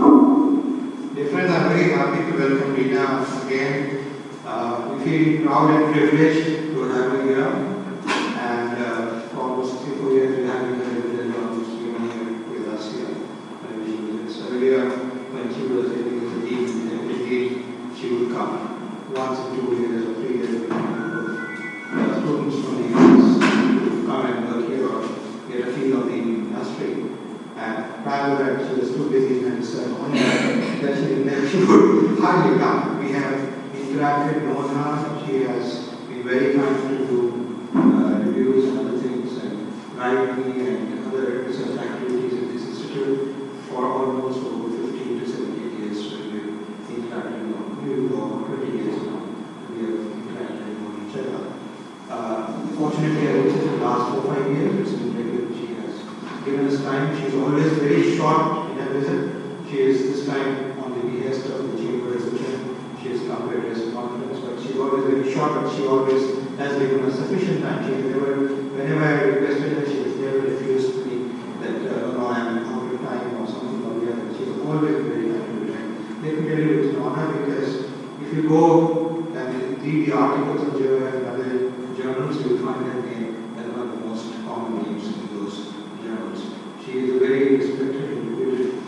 Dear friends, I'm very happy to welcome Reena again. We feel proud and privileged to have her here. And for almost 3-4 years, we have been almost here with us here. Earlier, when she was living as a dean, she would come once in 2 years or 3 years. Students from the US would come and work here or get a feel of the industry. And prior to that, she was too busy and that she would hardly come. We have interacted, known her. She has been very kind to do reviews and other things and guide me and other research activities in this institute for almost over 15 to 17 years. So we've interacted over 20 years now. We have interacted on each other. Fortunately, I would say the last 4-5 years, it's been very good. She has given us time. She's always very short in her visit. She is this time on the behest of the chamber resolution. She has come to address a conference, but she's always very short, but she always has given us sufficient time. She has never, whenever I requested her, she has never refused me that, no, I am out of time or something or the other. She has always been very kind to me. Let me tell you, it's an honor because if you go and read the articles of Joe and other journals, you will find her name as one of the most common names in those journals. She is a very respected individual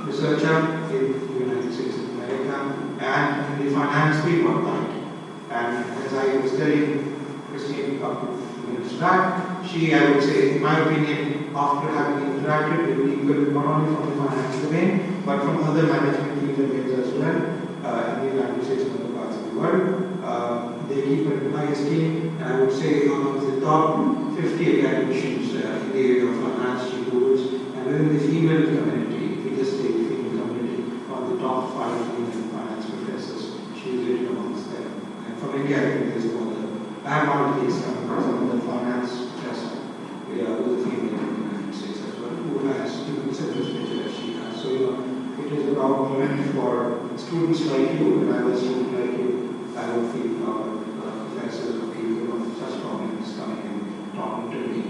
researcher in the United States of America and in the finance field. And as I was telling Christine a couple of minutes back, she, I would say, in my opinion, after having interacted with people not only from the finance domain, but from other management field domains as well, in the United States and other parts of the world, they keep her in high esteem. And I would say one of the top 50 academicians in the area of finance she holds, and within the female community, if we just take the female community, one of the top 5 female finance professors, she is written amongst them. And from India, I think there's one of the, I have one of these coming from some of the finance professor, who is a female in the United States as well, who has students such as as she has. So, it is a proud moment for students like you, and I was a student like you, I would feel proud of professors or people of such prominence coming and talking to me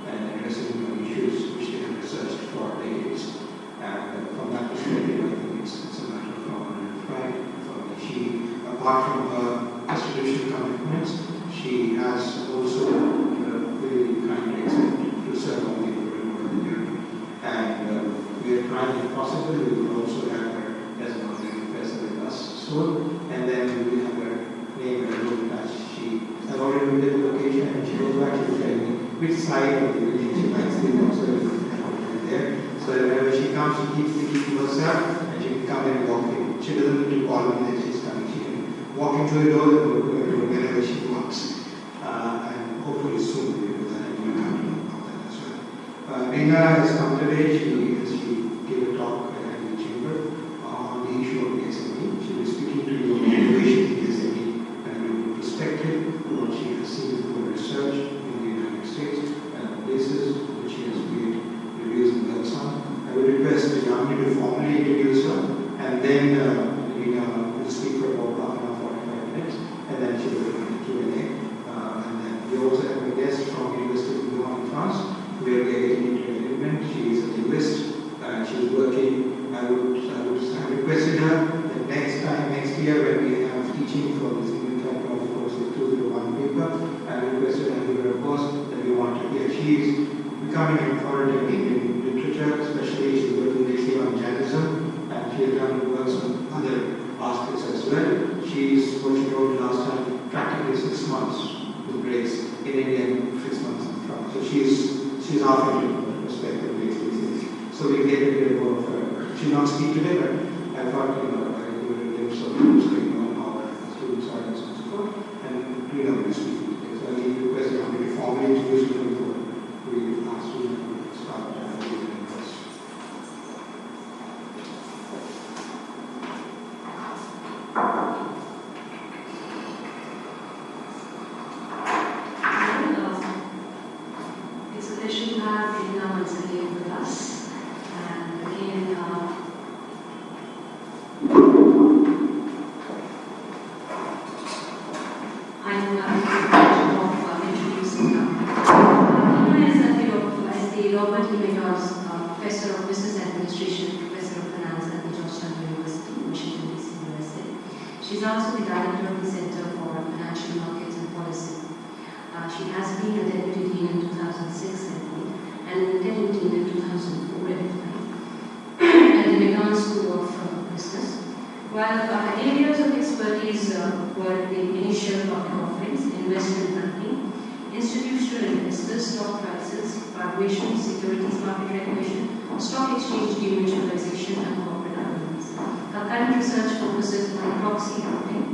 and addressing issues which they have researched for decades. And from that perspective, I think it's a matter of honor and pride for me. She, apart from her institutional commitments, she has also really kindly accepted to serve on the Editorial journey. And we are trying, if possible, we will also have her as an honorary professor with us soon. And then we will have her name and room as she has already looked at the location and she goes back to tell me which side of the building she likes the observatory there. So whenever she comes, she keeps the key to herself and she can come and walk in. She doesn't need to call me that she's coming. She can walk into the door and go to her door whenever she wants. And hopefully soon we will do that and you will have to know about that as well. Reena has come today. She gave a talk at the chamber on the issue of the SME. She was speaking to you on innovation in the SME and a perspective of what she has seen from research in the United States and the places which she has made reviews and notes on. I would request Yami to formally introduce her and then Reena will speak for about half an hour, 45 minutes, and then she will do the Q&A. And then we also have a guest from University of Lyon in France, where we are getting into development. She is a linguist. She is working. I requested her that next year, when we have teaching for this new type of course, 201 paper, I requested her to give her a course that we want to hear. She is becoming an authority in literature, especially she's working lately on Jainism, and she has done works on other aspects as well. She's what she wrote last time, practically 6 months with breaks in India and 6 months in France. So she's half Indian perspective basically. So we get a bit more of her. She'll not speak today, but I thought, I give her a glimpse of what's going on, how our students are and so on and so forth. And Reena will speak today. So I need to request you to formally introduce her before we ask you to start giving us. It's a pleasure to have Reena once again with us. And again, She's also the director of the Center for Financial Markets and Policy. She has been a deputy dean in 2006, I think, and an interim dean in 2004 at the McDonough School of Business. While her areas of expertise were in initial public offerings, investment banking, institutional investors, stock prices, valuation, securities market regulation, stock exchange demutualization, and corporate governance. Her current research focuses on proxy voting,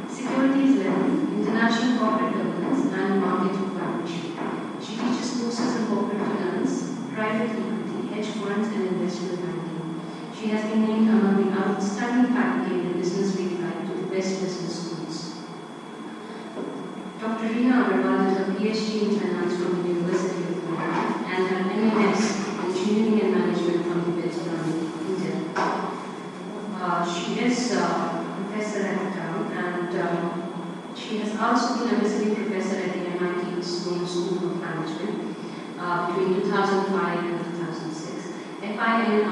securities lending, international corporate governance, and market valuation. She teaches courses in corporate finance, private equity, hedge funds, and investment banking. She has been named among the outstanding faculty in the Business Week Guide to the best business schools. Dr. Reena Aggarwal has a PhD in finance from the University of Florida and an MAS in engineering and management from the Interim. She is a professor at Town, and she has also been a visiting professor at the MIT Sloan School of Management between 2005 and 2006. FINRA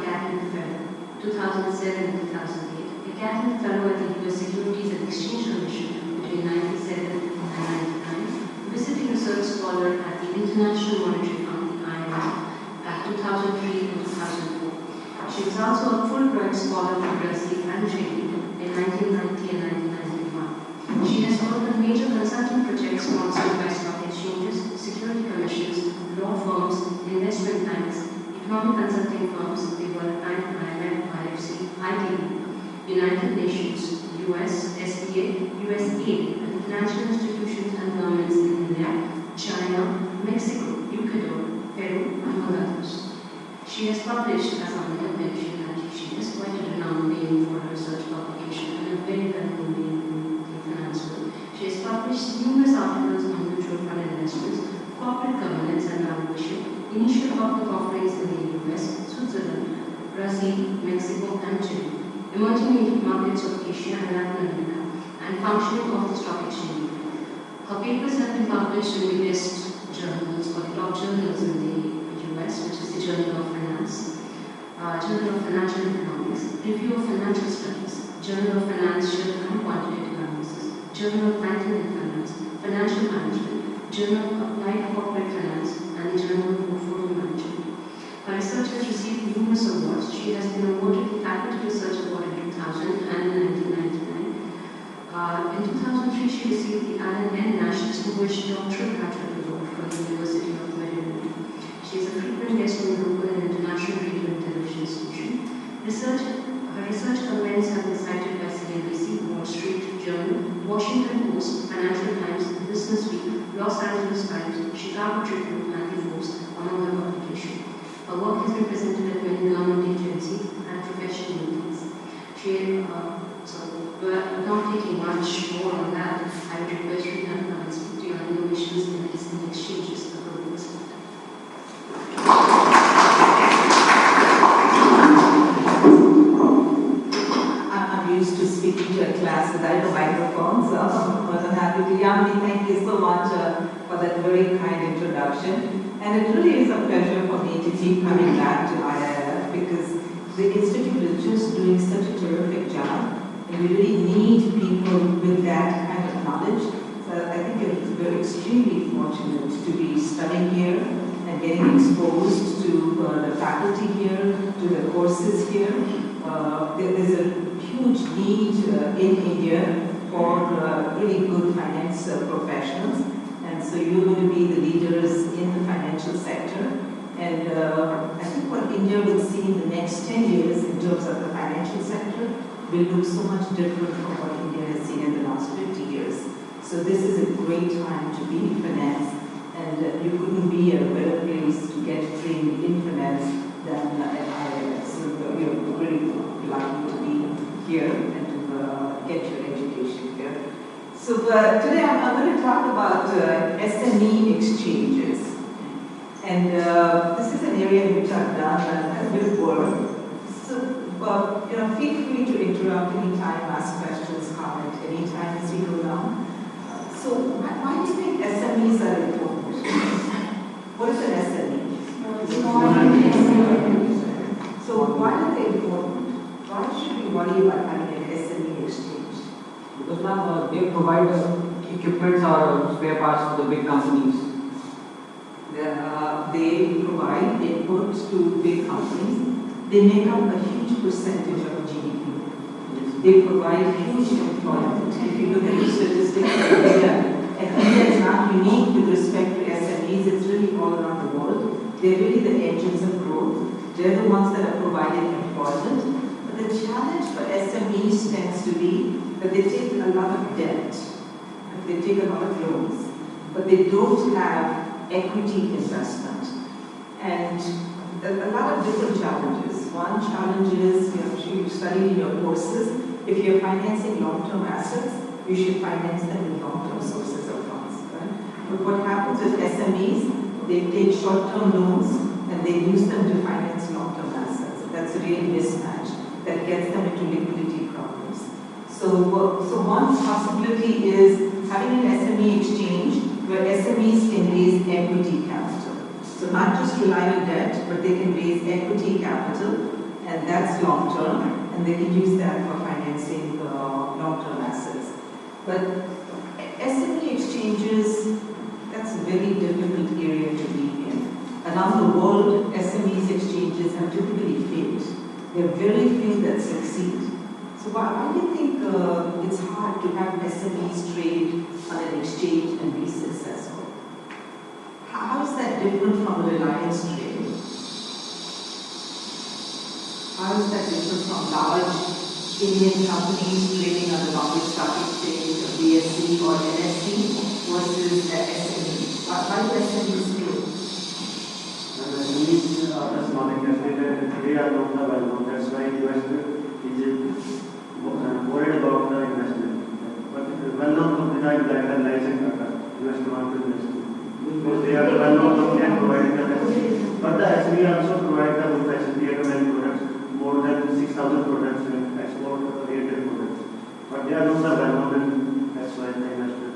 Academic Fellow, 2007 and 2008. Academic Fellow at the US Securities and Exchange Commission between 1997 and 1999. Visiting Research Scholar at the International Monetary Fund, the IMF, at 2003 and 2004. She was also a Fulbright Scholar for Brazil and Chile in 1990 and 1991. She has worked on major consulting projects sponsored by stock exchanges, security commissions, law firms, investment banks, economic consulting firms, the World Bank, IMF, IFC, ITV, United Nations, US, SBA, USAID, and financial institutions and governments in India, China, Mexico, Ecuador, Peru, among others. She has published, as Amanda mentioned, that she is quite a renowned name for her research publication and a very well-known name in the finance world. She has published numerous articles on mutual fund investments, corporate governance and valuation, initial public offerings in the US, Switzerland, Brazil, Mexico, and Chile, emerging markets of Asia and Latin America, and functioning of the stock exchange. Her papers have been published in the best journals or top journals in the US, which is the Journal of Finance, Journal of Financial Economics, Review of Financial Studies, Journal of Financial and Quantitative Analysis, Journal of Banking and Finance, Financial Management, Journal of Applied Corporate Finance, and the Journal of Portfolio Management. Her research has received numerous awards. She has been awarded the Faculty Research Award in 2000 and in 1999. In 2003, she received the Alan N. Nash Distinguished Doctoral Graduate Award from the University of Maryland. She is a frequent guest on the local and international radio and television station. Her research comments have been cited by CNBC, Wall Street Journal, Washington Post, Financial Times, Business Week, Los Angeles Times, Chicago Tribune, and the Post, among her publications. Her work has been presented at many government agencies and professional meetings. Not taking much more on that, I would request you to speak to your innovations in the exchanges of the global sector. I'm used to speaking to a class without a microphone, so I'm more than happy to. Yamini, thank you so much for that very kind introduction. And it really is a pleasure for me to keep coming back to IIF because the Institute is just doing such a terrific job. And we really need people with that kind of knowledge. So I think we're extremely fortunate to be studying here and getting exposed to the faculty here, to the courses here. There's a huge need in India for really good finance professionals. And so you're going to be the leaders in the financial sector. And I think what India will see in the next 10 years in terms of the financial sector will look so much different from what India has seen in the last 50 years. So this is a great time to be in finance, and you couldn't be a better place to get trained in finance than at IIF. So we're really lucky to be here and to get your education here. So today I'm going to talk about SME exchanges. And this is an area in which I've done a bit of work. So feel free to interrupt anytime, ask questions, comment anytime as we go down. So why do you think SMEs are important? What is an SME? So why are they important? Why should we worry about having an SME exchange? ma'am, they provide equipments or spare parts for the big companies. They provide inputs to big companies. They make up a huge percentage of GDP. They provide huge employment. If you look at the statistics of India, and India is not unique with respect to SMEs, it's really all around the world. They're really the engines of growth. They're the ones that are providing employment. But the challenge for SMEs tends to be that they take a lot of debt. They take a lot of loans, but they don't have equity investment. And a lot of different challenges. One challenge is, I'm sure you studied in your courses, if you're financing long-term assets, you should finance them with long-term sources of funds. Right? But what happens with SMEs, they take short-term loans and they use them to finance long-term assets. That's a real mismatch that gets them into liquidity problems. So one possibility is having an SME exchange where SMEs can raise equity capital. So not just rely on debt, but they can raise equity capital, and that's long-term, and they can use that for financing long-term assets. But SME exchanges, that's a very difficult area to be in. Around the world, SMEs exchanges have typically failed. There are very few that succeed. So why do you think it's hard to have SMEs trade on an exchange and be successful? How is that different from Reliance trading? How is that different from large Indian companies trading on the Bombay Stock Exchange, or BSE or NSE versus the SME? Why do SMEs fail? SMEs are the small industry, they are not the well-known. That's why investor is worried about the investment. But well-known companies like Reliance and Tata, investor market industry. Because they are the well-known company and providing the facility. But the SME also provide the good facility and many products, more than 6,000 products and export-oriented products. But they are not the well-known, and that's why the investor.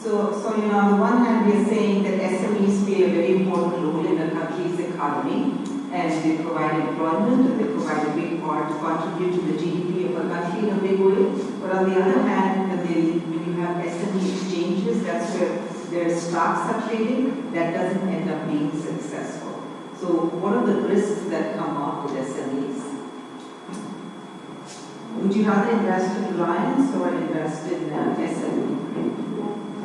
So on the one hand, we are saying that SMEs play a very important role in a country's economy, and they provide employment, and they provide a big part to contribute to the GDP of a country in a big way. But on the other hand, when you have SME exchanges, that's where their stocks are trading, that doesn't end up being successful. So what are the risks that come up with SMEs? Would you rather invest in Reliance or invest in SME?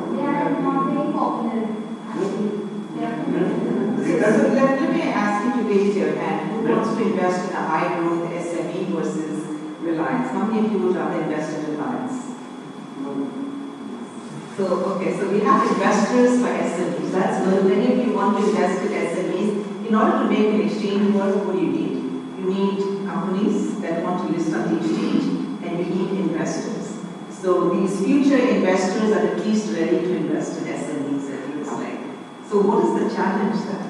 They are not very popular, actually. So let me ask you to raise your hand. Who wants to invest in a high-growth SME versus Reliance? How many of you would rather invest in Reliance? So we have investors for SMEs. That's good. Many of you want to invest in SMEs. In order to make an exchange work, what do you need? You need companies that want to list on the exchange, and you need investors. So these future investors are at least ready to invest in SMEs, it looks like. So what is the challenge there?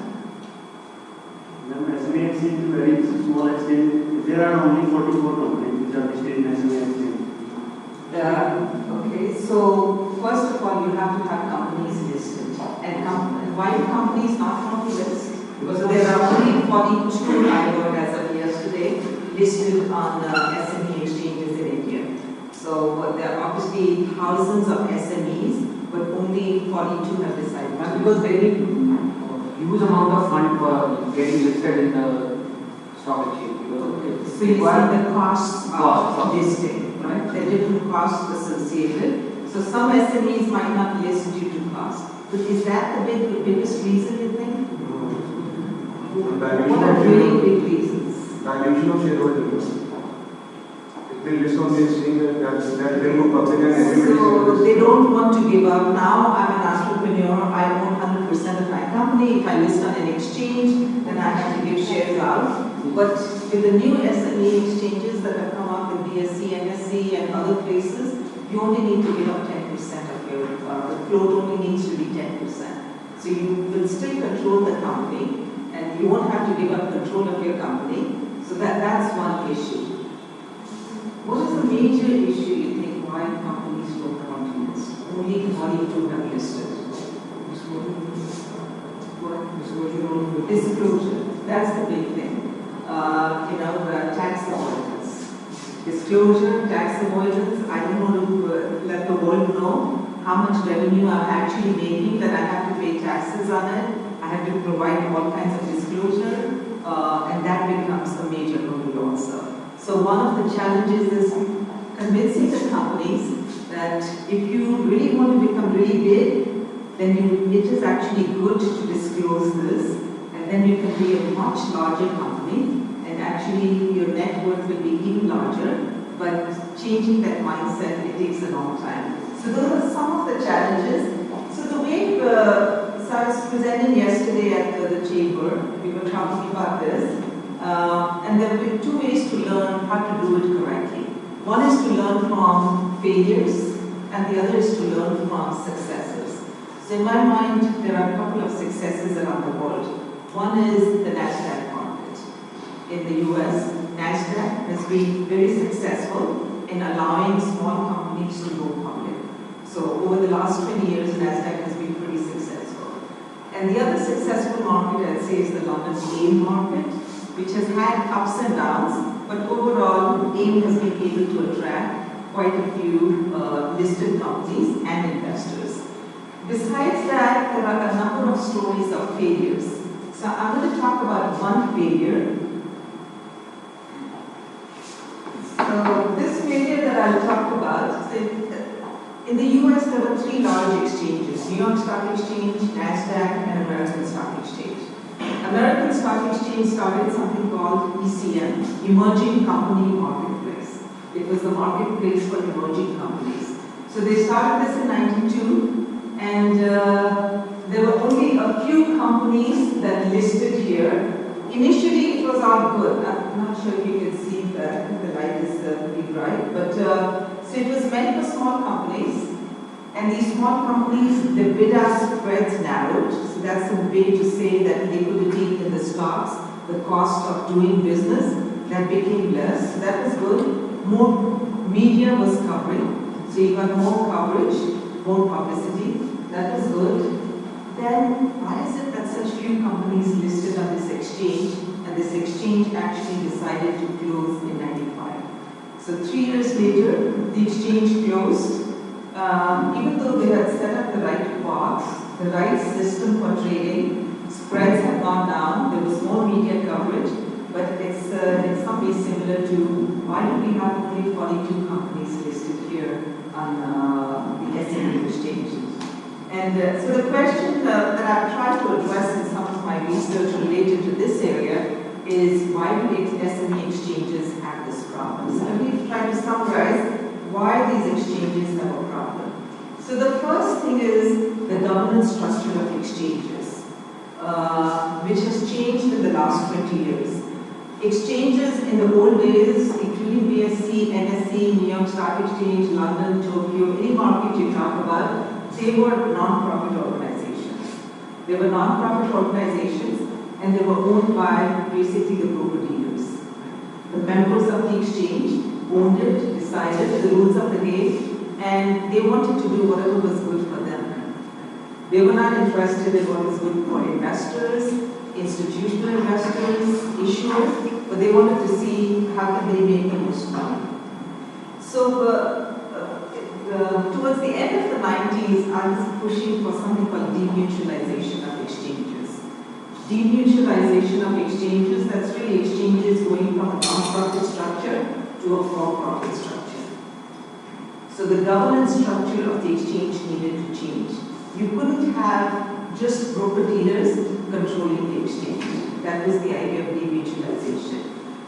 SME exchange is a very small exchange. There are only 44 companies which are listed in SME exchange. Okay, so first of all, you have to have companies listed. And why do companies not want to list? Because there are only 42, I heard as of yesterday, listed on SME exchanges in India. So there are obviously thousands of SMEs, but only 42 have decided. Because they need huge amount of fund for getting listed in the stock exchange. So you see the costs of listing, right? There are different costs associated. So some SMEs might not list due to cost. But is that the biggest reason you think? What are really big reasons? Dilution of shareholders. If they list on the exchange, that will go public and everybody. So they don't want to give up. Now I'm an entrepreneur. I own 100% of my company. If I list on an exchange, then I have to give shares out. But with the new SME exchanges that have come up in BSE, NSE, and other places, you only need to give up 10% of your, the float only needs to be 10%. So you will still control the company, and you won't have to give up control of your company. So that's one issue. What is the major issue you think why companies don't want to list? Only 42 have listed. Disclosure. That's the big thing. Tax avoidance. disclosure, tax avoidance. I don't want to let the world know how much revenue I'm actually making, that I have to pay taxes on it. I have to provide all kinds of disclosure, and that becomes a major hurdle also. So one of the challenges is convincing the companies that if you really want to become really big, then it is actually good to disclose this, and then you can be a much larger company, and actually your net worth will be even larger, but changing that mindset, it takes a long time. So those are some of the challenges. So the way, so I was presenting yesterday at the chamber, we were talking about this, and there were two ways to learn how to do it correctly. One is to learn from failures, and the other is to learn from successes. So in my mind, there are a couple of successes around the world. One is the NASDAQ market. In the US, NASDAQ has been very successful in allowing small companies to go public. So over the last 20 years, NASDAQ has been pretty successful. And the other successful market, I'd say, is the London AIM market, which has had ups and downs, but overall, AIM has been able to attract quite a few listed companies and investors. Besides that, there are a number of stories of failures. So I'm going to talk about one failure. So this failure that I'll talk about, in the US there were three large exchanges: New York Stock Exchange, NASDAQ, and American Stock Exchange. American Stock Exchange started something called ECM, Emerging Company Marketplace. It was the marketplace for emerging companies. So they started this in 92. And there were only a few companies that listed here. Initially, it was all good. I'm not sure if you can see that. The light is pretty bright. But so it was meant for small companies. And these small companies, the bid-ask spreads narrowed. So that's a way to say that liquidity in the stocks, the cost of doing business, that became less. So that was good. More media was covering. So you got more coverage, more publicity. That was good. Then, why is it that such few companies listed on this exchange, and this exchange actually decided to close in 95? So 3 years later, the exchange closed. Even though they had set up the right box, the right system for trading, spreads have gone down, there was more media coverage, but it's in some ways similar to why do we have only 42 companies listed here on the SME exchange? And so the question that I've tried to address in some of my research related to this area is why do SME exchanges have this problem? So let me try to summarize why these exchanges have a problem. So the first thing is the governance structure of exchanges, which has changed in the last 20 years. Exchanges in the old days, including BSE, NSE, New York Stock Exchange, London, Tokyo, any market you talk about, they were non-profit organizations. They were non-profit organizations, and they were owned by basically the broker-dealers. The members of the exchange owned it, decided the rules of the game, and they wanted to do whatever was good for them. They were not interested in what was good for investors, institutional investors, issuers, but they wanted to see how can they make the most money. So towards the end of the 90s, I was pushing for something called demutualization of exchanges. Demutualization of exchanges, that's really exchanges going from a non-profit structure to a for-profit structure. So the governance structure of the exchange needed to change. You couldn't have just broker-dealers controlling the exchange. That was the idea of demutualization.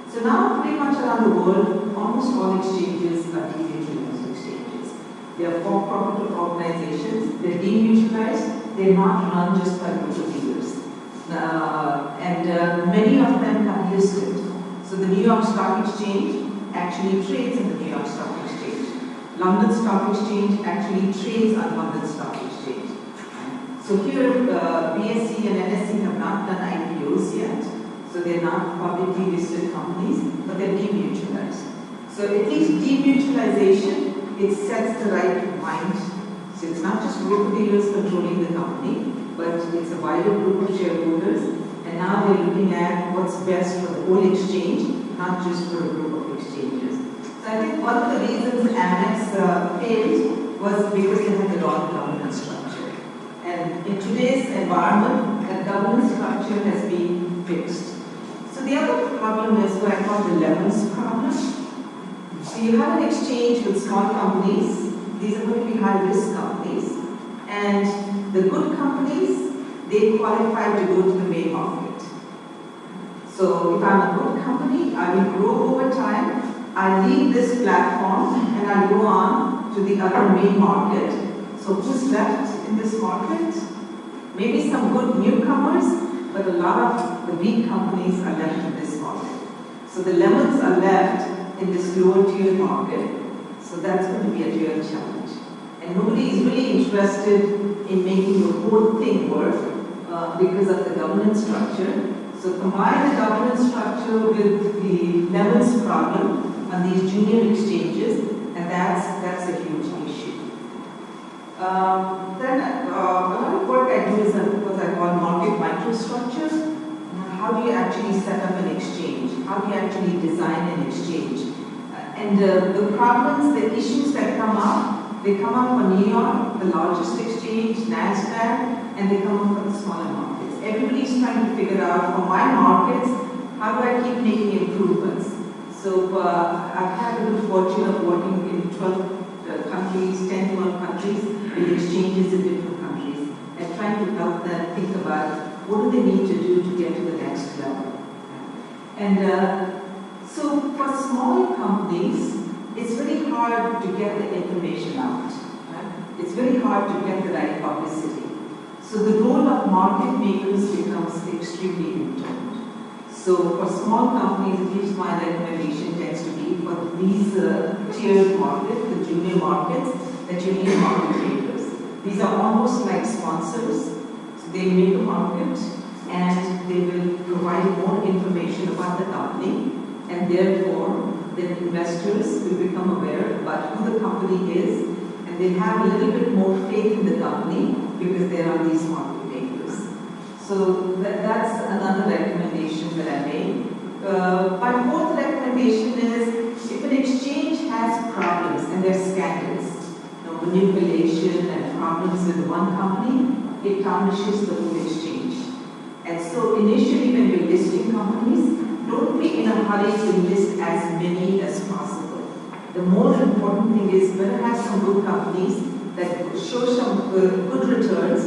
So now pretty much around the world, almost all exchanges are demutualized exchanges. They are for-profit organizations, they're demutualized, they're not run just by broker-dealers. Many of them have listed. So the New York Stock Exchange actually trades in the New York Stock Exchange. London Stock Exchange actually trades on London Stock Exchange. So here, BSE and NSE have not done IPOs yet, so they're not publicly listed companies, but they're demutualized. So at least demutualization, it sets the right mind. So it's not just broker-dealers controlling the company, but it's a wider group of shareholders, and now they're looking at what's best for the whole exchange, not just for a group of exchanges. So I think one of the reasons Amex failed was because they had the wrong governance structure. And in today's environment, that governance structure has been fixed. So the other problem is what I call the lemons problem. So you have an exchange with small companies. These are going to be high-risk companies. And the good companies, they qualify to go to the main market. So if I'm a good company, I will grow over time. I leave this platform and I go on to the other main market. So who's left in this market? Maybe some good newcomers, but a lot of the big companies are left in this market. So the lemons are left in this lower tier market. So that's going to be a real challenge. And nobody is really interested in making the whole thing work because of the governance structure. So combine the governance structure with the lemons problem on these junior exchanges, and that's a huge issue. Then a lot of work I do is what I call market microstructure. How do you actually set up an exchange? How do you actually design an exchange? And the problems, the issues that come up, they come up for New York, the largest exchange, NASDAQ, and they come up for the smaller markets. Everybody's trying to figure out, for my markets, how do I keep making improvements? So I've had the good fortune of working in 12 countries, 10 to 12 countries, with exchanges in different countries, and trying to help them think about what do they need to do to get to the next level. And so for small companies, it's very hard to get the information out. Right? It's very hard to get the right publicity. So the role of market makers becomes extremely important. So for small companies, at least my recommendation tends to be for these tiered markets, the junior markets, that you need market makers. These are almost like sponsors. So they make a market and they will provide more information about the company, and therefore the investors will become aware about who the company is, and they have a little bit more faith in the company because there are these market makers. So that's another recommendation that I made. My fourth recommendation is if an exchange has problems and there are scandals, manipulation and problems with one company, it tarnishes the whole exchange. And so initially when you're listing companies, don't be in a hurry to list as many as possible. The more important thing is better have some good companies that show some good returns,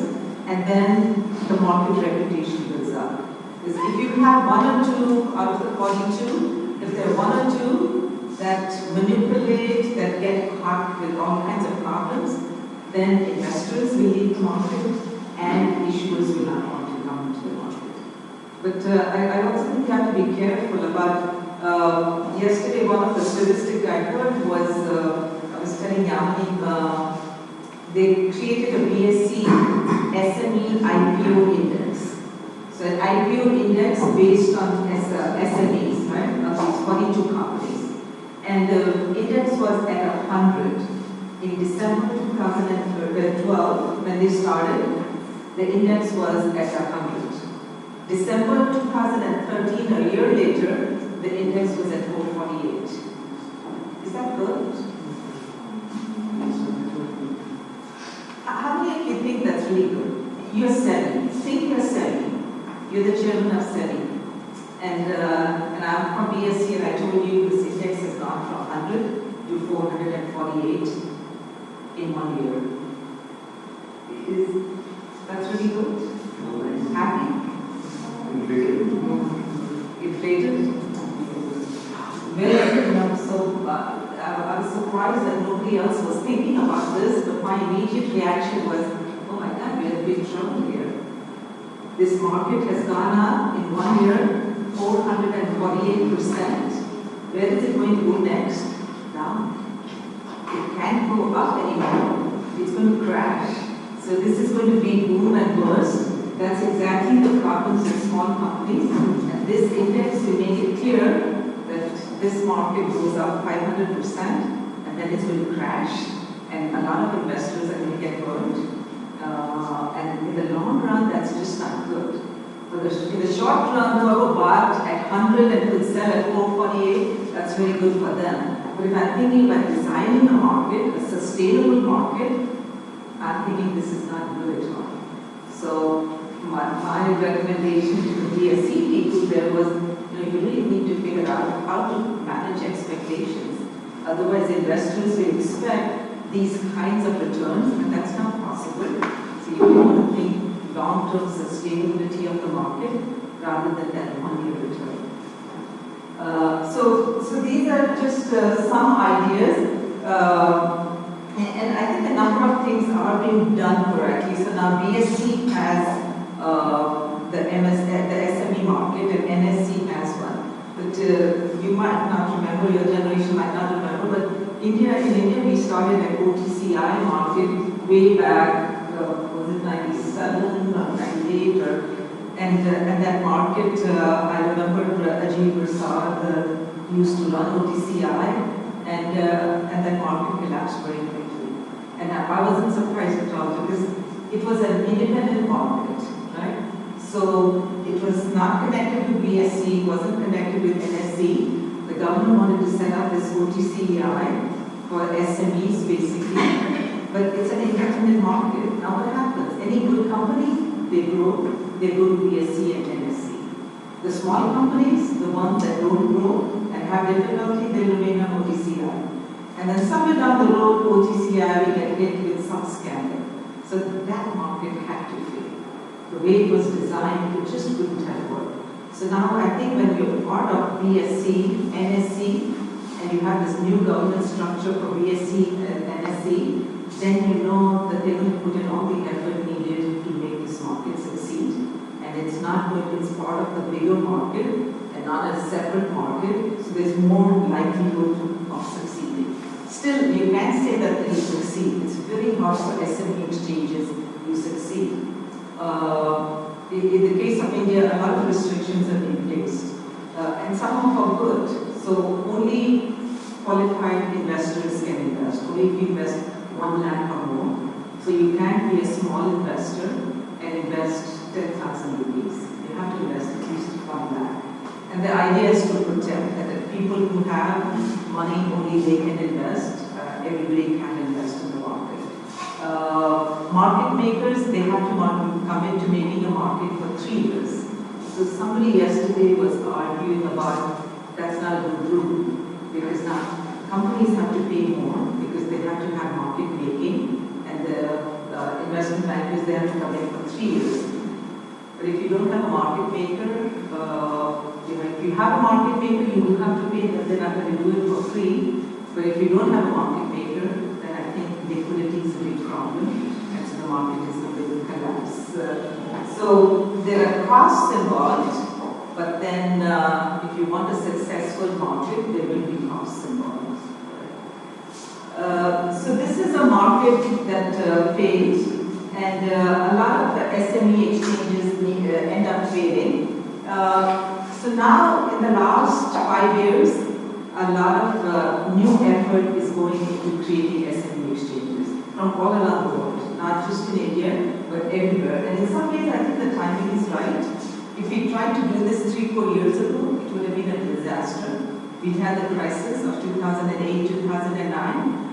and then the market reputation goes up. Because if you have one or two out of the 42, if there are one or two that manipulate, that get caught with all kinds of problems, then investors will leave the market and issuers will not want to come into the market. But I also think you have to be careful about, yesterday one of the statistics I heard was, I was telling Yamini, they created a BSc SME IPO index. So an IPO index based on SMEs, right, of these 42 companies. And the index was at 100. In December 2012, when they started, the index was at 100. December 2013, a year later, the index was at 448. Is that good? How many of you think that's really good? You're selling. Think you're selling. You're the chairman of selling. And I'm from BSc, and I told you this index has gone from 100 to 448 in 1 year. That's really good? Happy? Inflated? Well, so I was surprised that nobody else was thinking about this, but my immediate reaction was, oh my God, we're in big trouble here. This market has gone up in 1 year, 448%. Where is it going to go next? Down. It can't go up anymore. It's going to crash. So this is going to be boom and burst. That's exactly the problems in small companies. And this index will make it clear that this market goes up 500% and then it's going to crash. And a lot of investors are going to get burned. And in the long run, that's just not good. In the short run, whoever bought at 100 and could sell at 448, that's very good for them. But if I'm thinking about designing a market, a sustainable market, I'm thinking this is not good at all. So my recommendation to the BSc people there was, you really need to figure out how to manage expectations. Otherwise, investors will expect these kinds of returns, and that's not possible. So you want to think long-term sustainability of the market rather than that one-year return. So these are just some ideas. And I think a number of things are being done correctly. So now BSc has the SME market and NSC has one. But you might not remember, your generation might not remember, but in India we started an OTCI market way back, was it 97 or 98 and that market, I remember Ajit Prasad used to run OTCI and that market collapsed very quickly. And I wasn't surprised at all because it was an independent market, right? So it was not connected with BSc, it wasn't connected with NSC. The government wanted to set up this OTCEI for SMEs basically, but it's an independent market. Now what happens? Any good company, they grow to BSc and NSC. The small companies, the ones that don't grow and have difficulty, they remain on OTCI. And then somewhere down the road, OTCI will get hit with some scandal. So that market had to fail. The way it was designed, it just couldn't have worked. So now I think when you're part of BSc, NSC, and you have this new governance structure for BSc and NSC, then you know that they're going to put in all the effort needed to make this market succeed. And it's not going to, it's part of the bigger market and not a separate market, so there's more likelihood of succeeding. Still, you can't say that they succeed. It's very hard for SME exchanges to succeed. In the case of India, a lot of restrictions have been placed, and some of them are good. So only qualified investors can invest. Only if you invest 1 lakh or more. So you can't be a small investor and invest 10,000 rupees. You have to invest at least 1 lakh. And the idea is to protect that the people who have money, only they can invest. Everybody can invest in the market. Market makers, they have to come into making a market for 3 years. So somebody yesterday was arguing about that's not a good rule because now companies have to pay more because they have to have market making and the investment bankers, they have to come in for 3 years. But if you don't have a market maker, if you have a market maker, you will have to pay them. They're not going to do it for free. But if you don't have a market maker, then I think liquidity is a big problem, and so the market is going to collapse. So there are costs involved, but then if you want a successful market, there will be costs involved. So this is a market that fails, and a lot of the SME exchanges end up failing. So now, in the last 5 years, a lot of new effort is going into creating SME exchanges from all around the world, not just in India, but everywhere. And in some ways, I think the timing is right. If we tried to do this 3-4 years ago, it would have been a disaster. We had the crisis of 2008, 2009.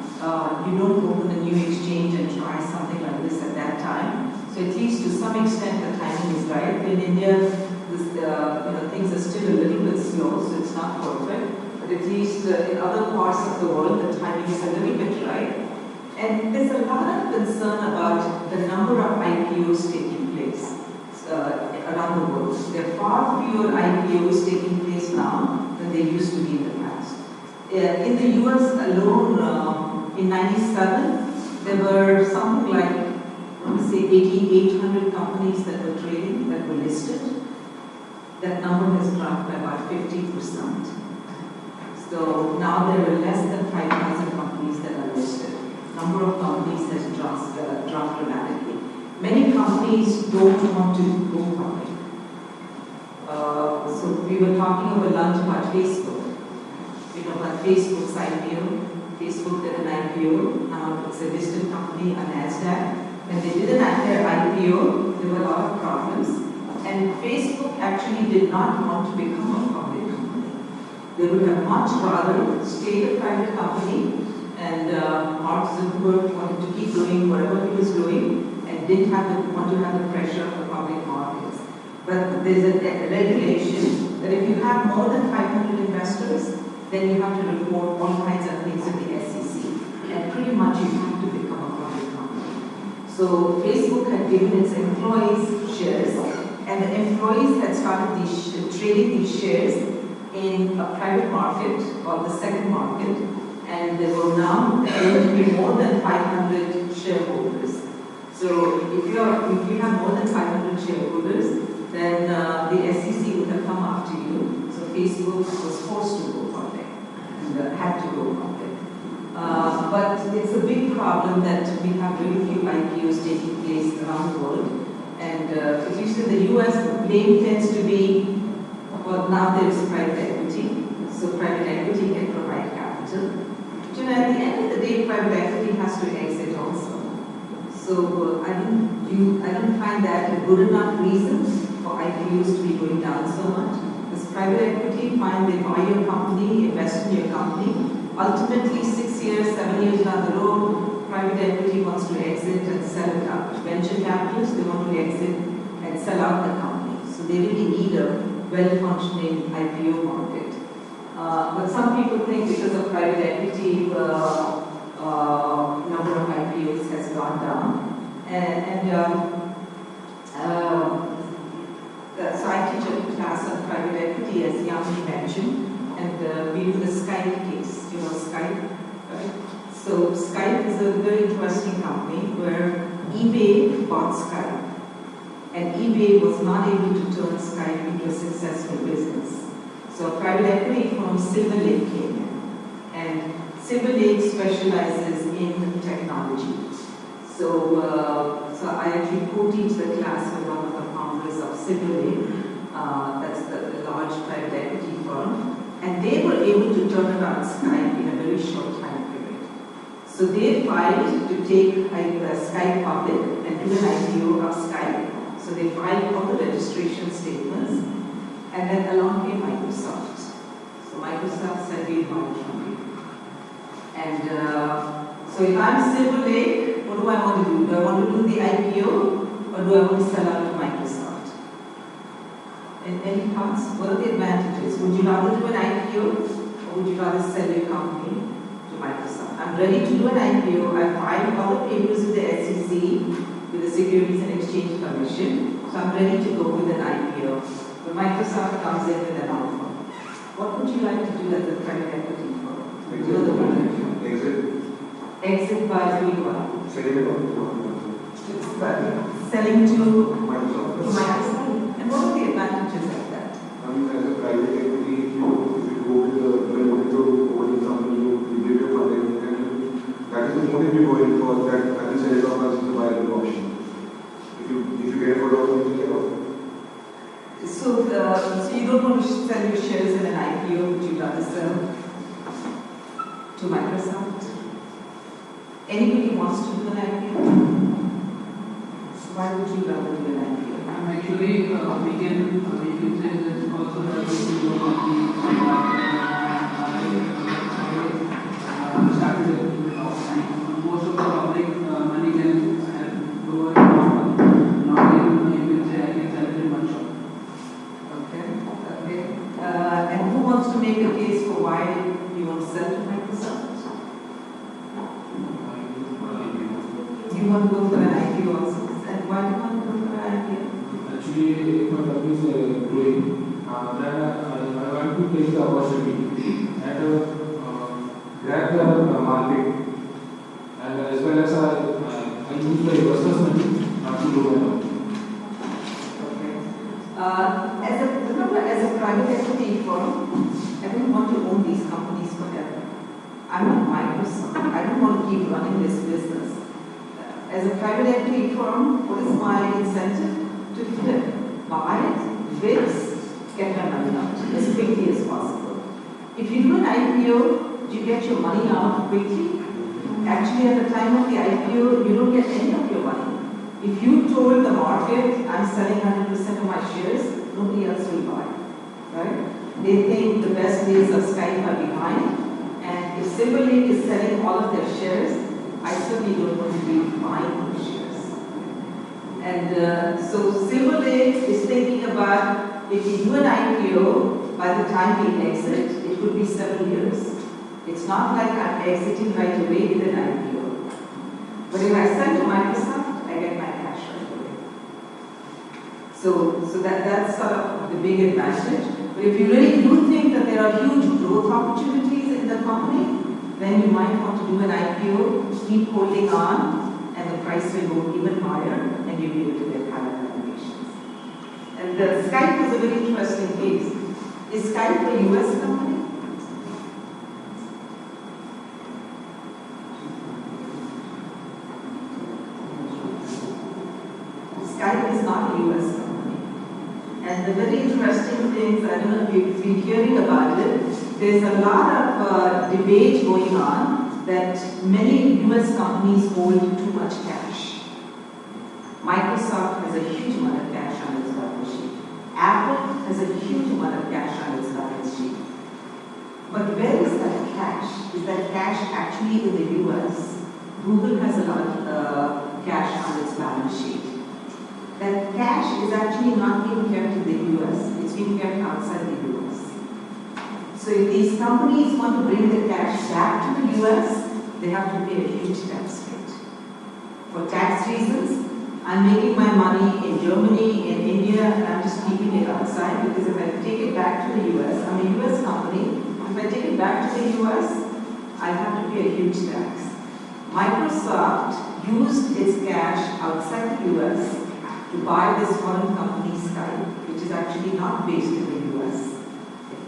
You don't open a new exchange and try something like this at that time. So at least to some extent, the timing is right. In India, things are still a little bit slow, so it's not perfect. But at least in other parts of the world, the timing is a little bit right. And there's a lot of concern about the number of IPOs taking place around the world. There are far fewer IPOs taking place now than they used to be in the past. In the US alone, in '97, there were something like, I want to say 8,800 companies that were trading, that were listed. That number has dropped by about 50%. So now there are less than 5,000 companies that are listed. Number of companies has dropped dramatically. Many companies don't want to go public. So we were talking over lunch about Facebook. About Facebook's IPO. Facebook did an IPO. Now it's a listed company on NASDAQ. When they did their IPO, there were a lot of problems. And Facebook actually did not want to become a public company. They would have much rather stayed a private company, and Mark Zuckerberg wanted to keep doing whatever he was doing and didn't want to have the pressure of the public markets. But there's a regulation that if you have more than 500 investors, then you have to report all kinds of things to the SEC, and pretty much you have to become a public company. So Facebook had given its employees shares, and the employees had started trading these shares in a private market or the second market, and there were now going to be more than 500 shareholders. So if you have more than 500 shareholders, then the SEC would have come after you. So Facebook was forced to go public and had to go public. But it's a big problem that we have very few IPOs taking place around the world. And at least in the US, the blame tends to be, well, now there is private equity. So private equity can provide capital. But at the end of the day, private equity has to exit also. So I don't find that a good enough reason for IPOs to be going down so much. Because private equity, they buy your company, invest in your company. Ultimately, 6 years, 7 years down the road, private equity wants to exit and sell it out. Venture capitalists, they want to exit and sell out the company. So they really need a well-functioning IPO market. But some people think because of private equity, number of IPOs has gone down. So I teach a class on private equity, as Yamini mentioned, and we do the Skype case. You know Skype, right? So Skype is a very interesting company where eBay bought Skype, and eBay was not able to turn Skype into a successful business. So a private equity firm, Silver Lake, came in, and Silver Lake specializes in technology. So I actually co-teach the class with one of the founders of Silver Lake, that's the large private equity firm, and they were able to turn around Skype in a very short time period. So they filed to take Skype public and do an IPO of Skype. So they filed all the registration statements, and then along came Microsoft. So Microsoft said, we buy from you. And so if I'm Silver Lake, what do I want to do? Do I want to do the IPO, or do I want to sell out to Microsoft? And any thoughts? What are the advantages? Would you rather do an IPO, or would you rather sell your company to Microsoft? I'm ready to do an IPO. I filed all the papers with the SEC, with the Securities and Exchange Commission. So I'm ready to go with an IPO. But Microsoft comes in with an offer. What would you like to do as a private equity firm? Exit by doing what? Selling to Microsoft. And what are the advantages of that? As a private equity, if you go with the holding company, you give your funding, and that is the motive you go in for, that and sell it off as a viable option. If you get a good offer, you get offer. So you don't want to sell your shares in an IPO, would you rather sell to Microsoft? Anybody wants to do an IPO? Why would you rather do an IPO? Actually, we can say that also have to do I started it most of the public money can go in not in, you can say I can sell it in one shot. Okay. And who wants to make a case for why you want to sell to Microsoft? You want to go for an IPO also? And why do you want to go for an IPO? Actually, if my company is growing, then I want to take the opportunity and grab the market, and as well as I use the investors' money not to do my work. As a private equity firm, I don't want to own these companies forever. I'm not Microsoft. I don't want to keep running this business. As a private equity firm, what is my incentive? To flip, buy it, fix, get my money out as quickly as possible. If you do an IPO, you get your money out quickly. Actually, at the time of the IPO, you don't get any of your money. If you told the market, I'm selling 100% of my shares, nobody else will buy, right? They think the best days of Skype are behind, and if Silver Lake is selling all of their shares, I certainly don't want to be buying those shares. And so Silver Lake is thinking about, if we do an IPO, by the time we exit, it could be 7 years. It's not like I'm exiting right away with an IPO. But if I sell to Microsoft, I get my cash right away. So that's sort of the big advantage. But if you really do think that there are huge growth opportunities in the company, then you might want to do an IPO, keep holding on, and the price will go even higher, and you'll be able to get higher valuations. And Skype was a very interesting case. Is Skype a US company? Skype is not a US company. And the very interesting things, I don't know if you've been hearing about it, there's a lot of debate going on that many US companies hold too much cash. Microsoft has a huge amount of cash on its balance sheet. Apple has a huge amount of cash on its balance sheet. But where is that cash? Is that cash actually in the US? Google has a lot of cash on its balance sheet. That cash is actually not being kept in the US, it's being kept outside the US. So if these companies want to bring the cash back to the US, they have to pay a huge tax rate. For tax reasons, I'm making my money in Germany, in India, and I'm just keeping it outside, because if I take it back to the US, I'm a US company, if I take it back to the US, I have to pay a huge tax. Microsoft used its cash outside the US to buy this foreign company Skype, which is actually not based in the US.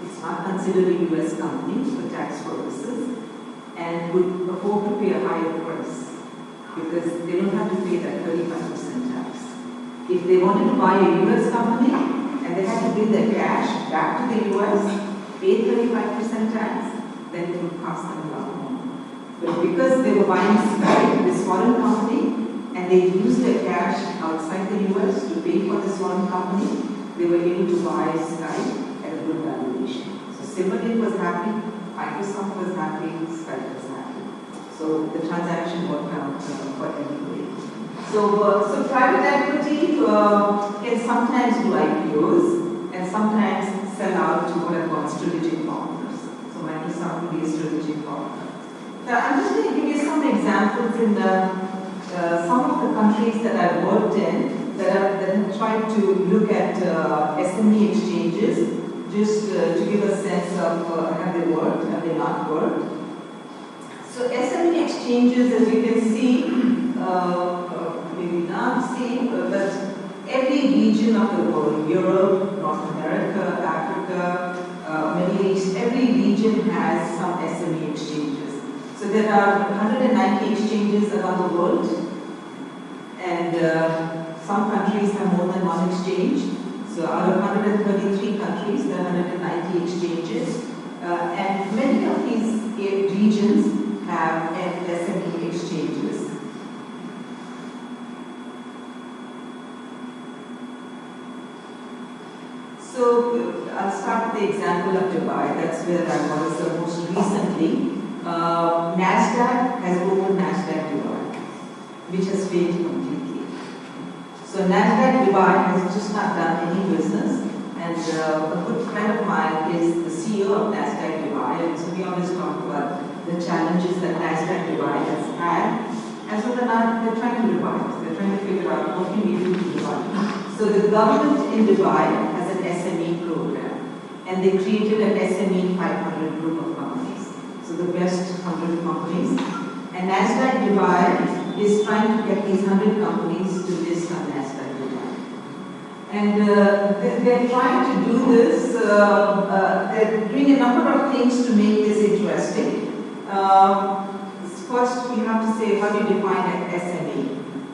It's not considered a US company for tax purposes, and would afford to pay a higher price because they don't have to pay that 35% tax. If they wanted to buy a US company and they had to bring their cash back to the US, pay 35% tax, then it would cost them a lot more. But because they were buying Skype, this foreign company, and they used their cash outside the US to pay for this foreign company, they were able to buy Skype at a good valuation. So Silver Lake was happy, Microsoft was happy, Skype was happy. So the transaction worked out for everybody. So private equity can sometimes do IPOs and sometimes sell out to what are called strategic partners. So Microsoft will be a strategic partner. Now I'm just going to give you some examples in some of the countries that I've worked in that have tried to look at SME exchanges, just to give a sense of have they worked, have they not worked. So SME exchanges, as you can see, maybe not see, but every region of the world, Europe, North America, Africa, Middle East, every region has some SME exchanges. So there are 190 exchanges around the world, and some countries have more than one exchange. So out of 133 countries, there are 190 exchanges, and many of these regions have SME exchanges. So I'll start with the example of Dubai. That's where I was most recently. NASDAQ has opened NASDAQ Dubai, which has failed completely. So NASDAQ Dubai has just not done any business, and a good friend of mine is the CEO of NASDAQ Dubai, and so we always talk about the challenges that NASDAQ Dubai has had, and so they're trying to revive. They're trying to figure out what can we do to revive. So the government in Dubai has an SME program, and they created an SME 500 group of companies. So the best 100 companies. And NASDAQ Dubai is trying to get these 100 companies to list on NASDAQ Dubai. And they're trying to do this, they're doing a number of things to make this interesting. First, you have to say, how do you define an SME?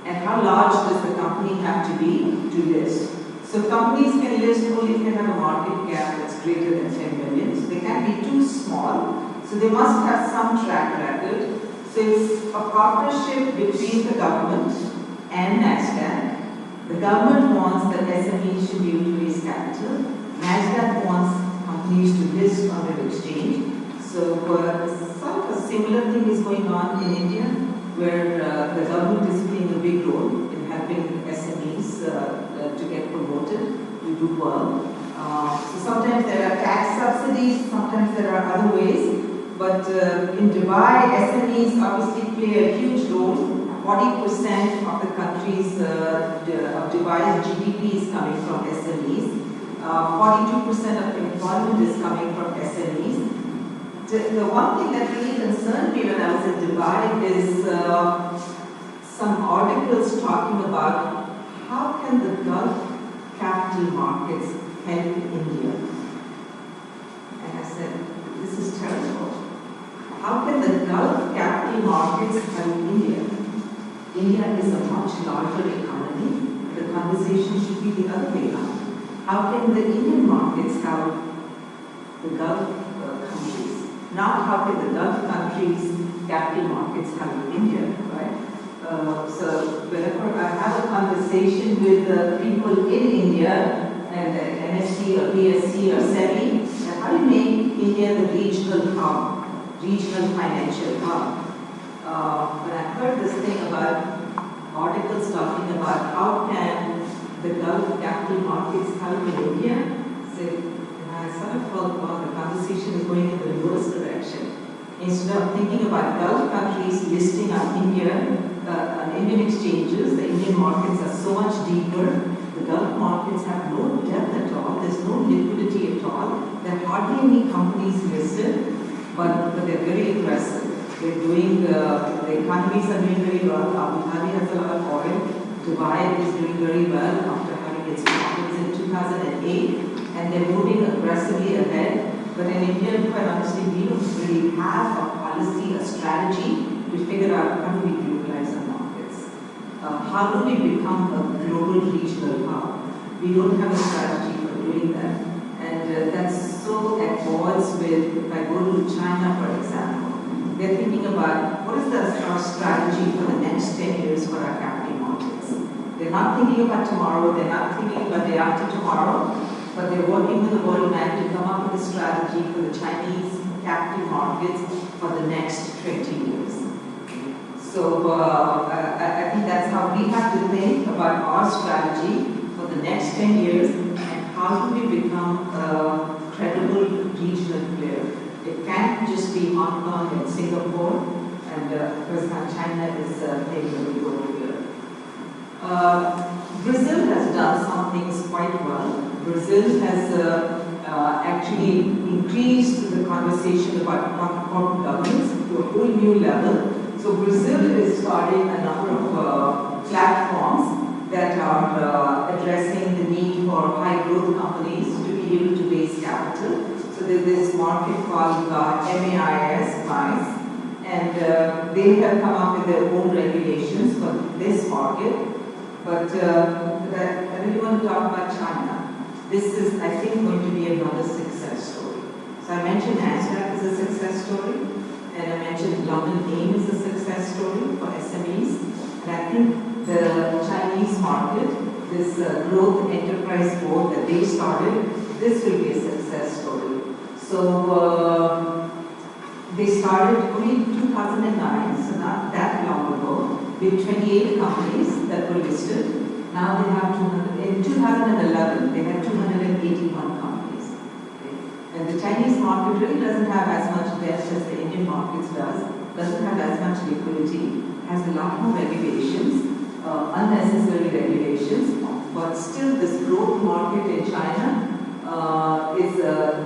And how large does the company have to be to list? So companies can list only if they have a market cap that's greater than 10 million. So they can't be too small. So they must have some track record. So it's a partnership between the government and NASDAQ. The government wants that SMEs should be able to raise capital. NASDAQ wants companies government is playing a big role in helping SMEs to get promoted, to do well. So sometimes there are tax subsidies, sometimes there are other ways. But in Dubai, SMEs obviously play a huge role. 40% of the country's, of Dubai's GDP is coming from SMEs. 42% of employment is coming from SMEs. The one thing that really concerned me when I was in Dubai is some articles talking about how can the Gulf capital markets help India. And I said, this is terrible. How can the Gulf capital markets help India? India is a much larger economy. The conversation should be the other way around. How can the Indian markets help the Gulf countries? Not how can the Gulf countries' capital markets help India, right? So whenever I have a conversation with people in India, and NFC or BSC or SME, how do you make India the regional hub, regional financial hub? When I heard this thing about articles talking about how can the Gulf capital markets help in India, I sort of felt, wow, the conversation is going in the reverse direction. Instead of thinking about Gulf countries listing on Indian exchanges, the Indian markets are so much deeper. The Gulf markets have no depth at all. There's no liquidity at all. There are hardly any companies listed, but they're very aggressive. They're doing, the economies are doing very well. Abu Dhabi has a lot of oil. Dubai is doing very well after having its problems in 2008, and they're moving aggressively ahead. But in India, quite honestly, we don't really have a policy, a strategy to figure out how do we utilize our markets. How do we become a global regional hub? We don't have a strategy for doing that. And that's so at odds with, if I go to China, for example, they're thinking about what is our strategy for the next 10 years for our capital markets. They're not thinking about tomorrow, they're not thinking about the day after tomorrow, but they're working with the World Bank to come up with a strategy for the Chinese capital markets for the next 20 years. So I think that's how we have to think about our strategy for the next 10 years and how do we become a credible regional player. It can't just be Hong Kong and Singapore, and of course now China is playing a big role here. Brazil has done some things quite well. Brazil has actually increased the conversation about corporate governance to a whole new level. So Brazil is starting a number of platforms that are addressing the need for high growth companies to be able to raise capital. So there's this market called MAIS, and they have come up with their own regulations for this market. But I really want to talk about China. This is, I think, going to be another success story. So I mentioned NASDAQ as a success story, and I mentioned London AIM as a success story for SMEs. And I think the Chinese market, this growth enterprise board that they started, this will be a success story. So they started only in 2009, so not that long ago, with 28 companies that were listed. Now they have 200, in 2011, they had 281 companies. Okay? And the Chinese market really doesn't have as much depth as the Indian markets doesn't have as much liquidity, has a lot more regulations, unnecessary regulations, but still this growth market in China is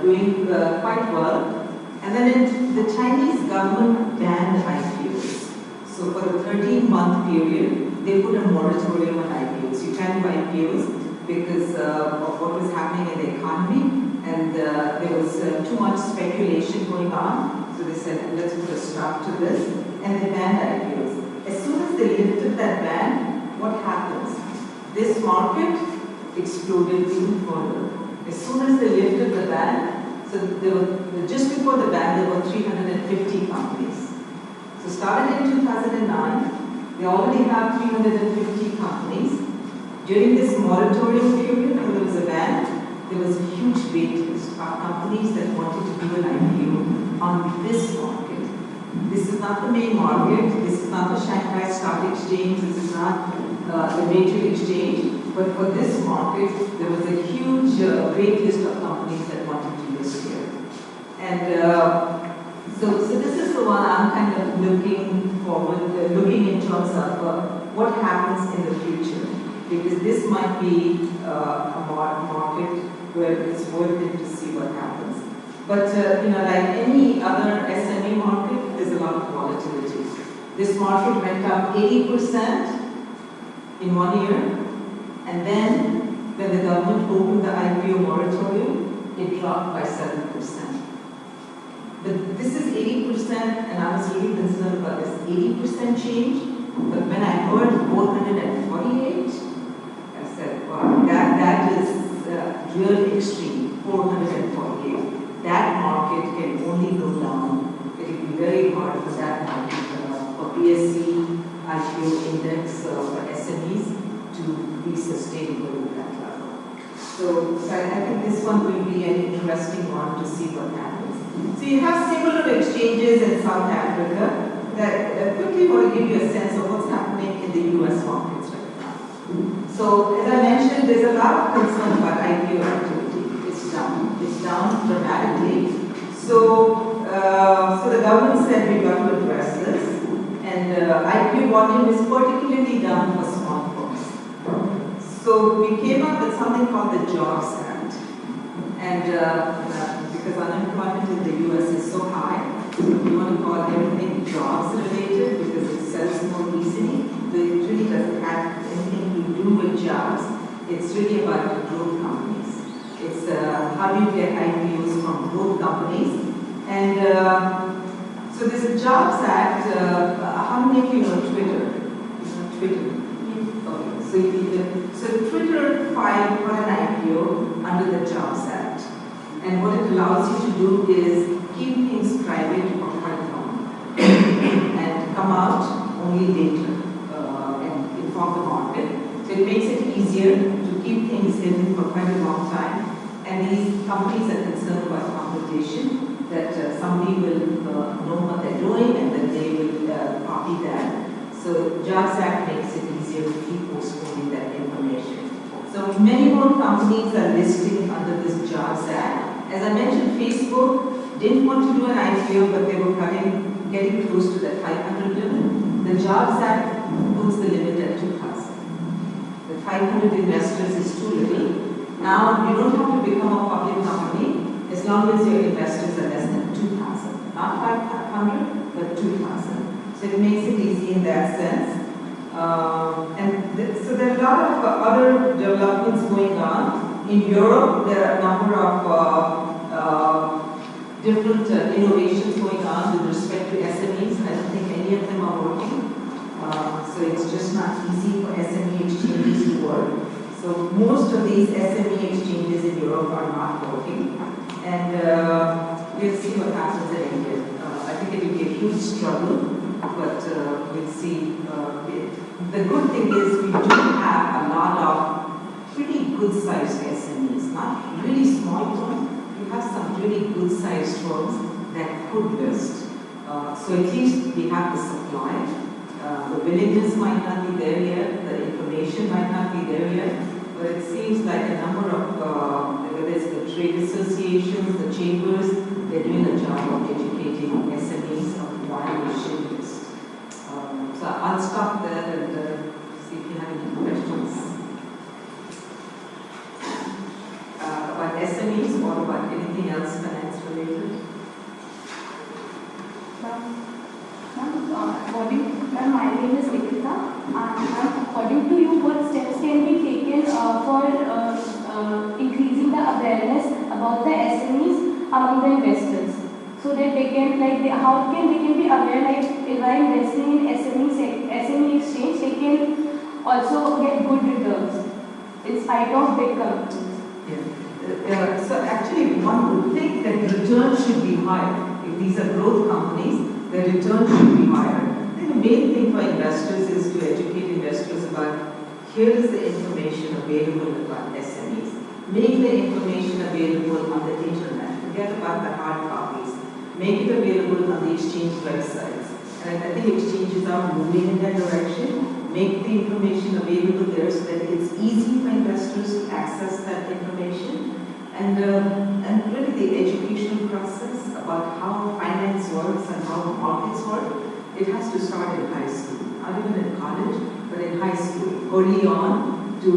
doing quite well. And then the Chinese government banned IPOs. So for a 13-month period, they put a moratorium on IPOs. You can't do IPOs because of what was happening in the economy, and there was too much speculation going on. So they said, let's put a stop to this, and they banned IPOs. As soon as they lifted that ban, what happens? This market exploded even further. As soon as they lifted the ban, so there were, just before the ban, there were 350 companies. So started in 2009, they already have 350 companies. During this moratorium period, when there was a ban, there was a huge wait list of companies that wanted to do an IPO on this market. This is not the main market, this is not the Shanghai Stock Exchange, this is not the major exchange, but for this market, there was a huge wait list of companies that wanted to list here. And so this is the one I'm kind of looking forward, looking in terms of what happens in the future, because this might be a market where it's worth it to see what happens. But like any other SME market, there's a lot of volatility. This market went up 80% in 1 year, and then when the government opened the IPO moratorium, it dropped by 7%. But this is 80%, and I was really concerned about this 80% change. But when I heard 448, I said, wow, that is really extreme, 448. That market can only go down. It will be very hard for that market, for BSE, IPO index for SMEs to be sustainable at that level. So I think this one will be an interesting one to see what happens. So you have similar exchanges in South Africa that quickly want to give you a sense of what's happening in the US markets right now. So as I mentioned, there's a lot of concern about IPO activity. It's down dramatically. So the government said we've got to address this. And IPO volume is particularly down for small firms. So we came up with something called the Jobs Act. And because unemployment in the US is so high, we want to call everything jobs related because it sells more easily. So it really doesn't have anything to do with jobs. It's really about growth companies. It's how do you get IPOs from growth companies. And so there's a Jobs Act. How many of you know Twitter? Twitter. Yes. Okay. So Twitter filed for an IPO under the Jobs Act. And what it allows you to do is keep things private for quite long and come out only later and inform the market. So it makes it easier to keep things hidden for quite a long time. And these companies are concerned about competition, that somebody will know what they're doing and then they will copy that. So Jobs Act makes it easier to keep postponing that information. So many more companies are listing under this Jobs Act. As I mentioned, Facebook didn't want to do an IPO, but they were getting close to that 500 limit. The Jobs Act puts the limit at 2,000. The 500 investors is too little. Now you don't have to become a public company as long as your investors are less than 2,000. Not 500, but 2,000. So it makes it easy in that sense. So there are a lot of other developments going on. In Europe, there are a number of different innovations going on with respect to SMEs. I don't think any of them are working. So it's just not easy for SME exchanges to work. So most of these SME exchanges in Europe are not working. And we'll see what happens in India. I think it will be a huge struggle, but we'll see. The good thing is we do have a lot of pretty good-sized SMEs, not really small ones. We have some really good-sized firms that could list. So at least we have the supply. The willingness might not be there yet, the information might not be there yet, but it seems like a number of, whether it's the trade associations, the chambers, they're doing a job of educating SMEs of why they should list. So I'll stop there and see if you have any questions. About SMEs or about anything else finance related? My name is Nikita, and according to you, what steps can be taken for increasing the awareness about the SMEs among the investors, so that they can how can they be aware, like if I investing in SME exchange, they can also get good returns in spite of big companies. Yeah. So actually, one would think that returns should be higher. If these are growth companies, the returns should be higher. I think the main thing for investors is to educate investors about here is the information available about SMEs. Make the information available on the internet. Forget about the hard copies. Make it available on the exchange websites. And I think exchanges are moving in that direction. Make the information available there so that it's easy for investors to access that information. And really the educational process about how finance works and how markets work, it has to start in high school. Not even in college, but in high school. Early on to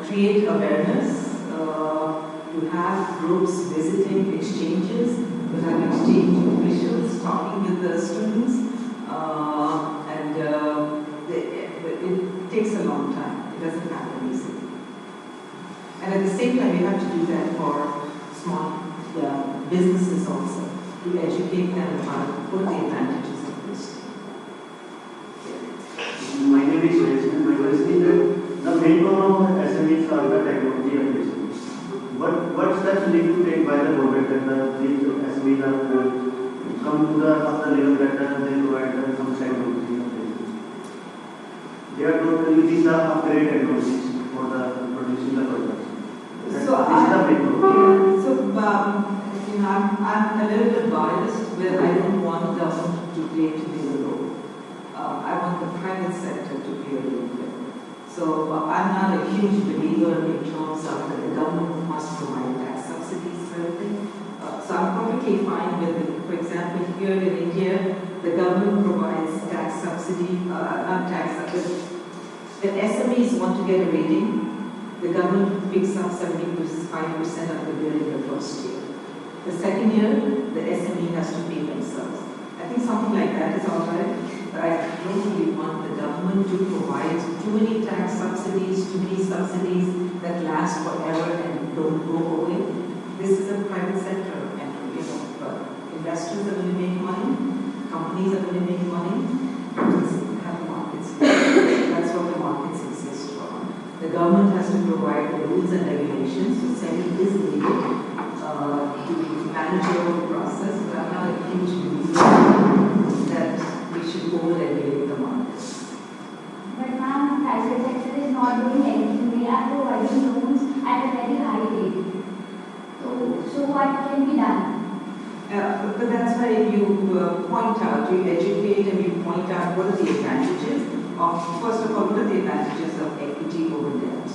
create awareness, to have groups visiting exchanges, to have exchange officials talking with the students, it takes a long time. It doesn't happen easily. And at the same time, you have to do that for small businesses also, to educate them about what the advantages of this. My name is Suresh, and my question is that the main problem of SMEs are the technology adoption. What steps need to take by the government that these SMEs are come to the level that they provide some technology? They are totally these are upgrade technologies for the producing the products. I'm a little bit biased where I don't want government to play to be a role. I want the private sector to play a role there. So I'm not a huge believer in terms of that the government must provide tax subsidies for everything. So I'm perfectly fine with it. For example, here in India, the government provides tax subsidy, not tax subsidy. When SMEs want to get a rating, the government picks up 75% of the bill in the first year. The second year, the SME has to pay themselves. I think something like that is all right, but I don't really want the government to provide too many tax subsidies, too many subsidies that last forever and don't go away. This is a private sector, and investors are going to make money, companies are going to make money, have markets. That's what the markets exist for. The government has to provide the rules and regulations, so SEBI is needed to manage the whole process, but I'm not a huge believer that we should over-regulate the markets. But ma'am, private sector is not doing anything. They are providing loans at a very high rate. So what can be done? But that's why you point out, you educate and you point out what are the advantages of, first of all, what are the advantages of equity over debt?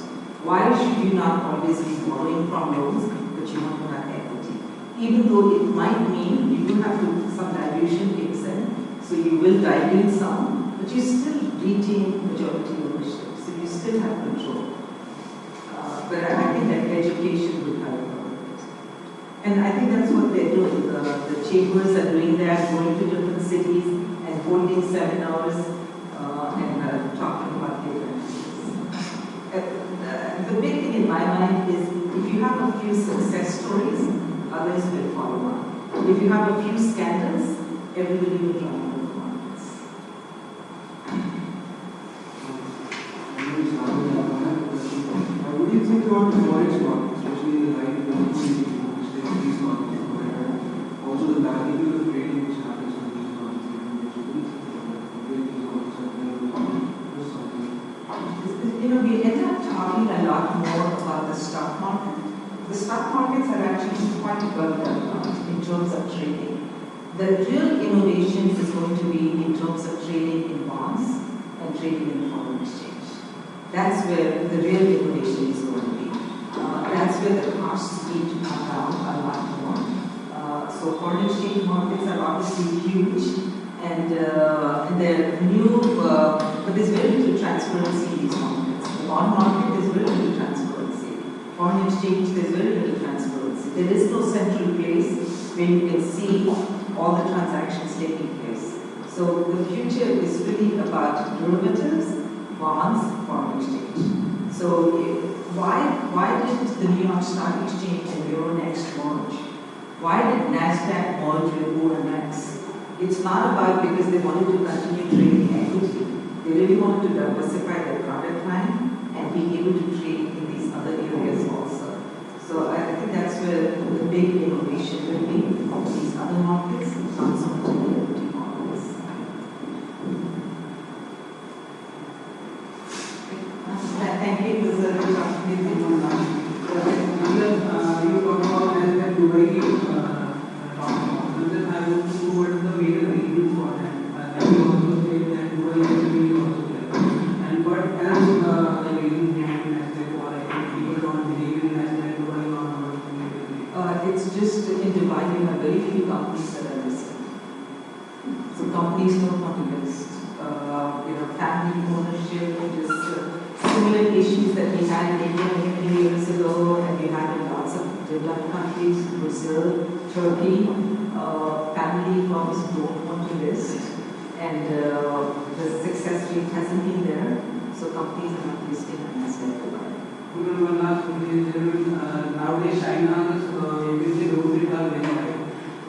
Why should you not always be borrowing from loans, but you want to have equity? Even though it might mean you do have to, some dilution kicks in, so you will dilute some, but you still retain majority ownership, so you still have control. But I think that education would help. And I think that's what they're doing. The chambers are doing that, going to different cities and holding seminars and talking about the advantages. The big thing in my mind is if you have a few success stories, others will follow on. If you have a few scandals, everybody will run out of the markets. What do you think about the forex market, especially in the light of these markets, also the magnitude of trading which happens on these markets? We end up talking a lot more about the stock market. The stock markets are actually quite well developed in terms of trading. The real innovation is going to be in terms of trading in bonds and trading in foreign exchange. That's where the real innovation is going to be. That's where the costs need to come down a lot more. So foreign exchange markets are obviously huge, and they're new, but there's very little transparency in these markets. The bond market, there's very little transparency. Foreign exchange, there's very little transparency. There is no central place where you can see all the transactions taking place. So the future is really about derivatives, bonds, foreign exchange. So why did the New York Stock Exchange and Euronext merge? Why did NASDAQ merge with OMX? It's not about because they wanted to continue trading equity. They really wanted to diversify their product line and be able to trade in these other areas also. So I think that's where the big innovation will be. These other markets, not so much in the equity markets. Thank you. It was a good opportunity. You talk about that Dubai and then I want to go over the major reasons for that. it's just in Dubai you have very few companies that are listed. So companies don't want to list. Family ownership, just similar issues that we had in India many years ago, and we had in lots of developed countries, Brazil, Turkey. Family firms don't want to list, and the success rate hasn't been there, so companies are not listing outside Dubai. One last question. Nowadays, China's MNC growth rate are very high.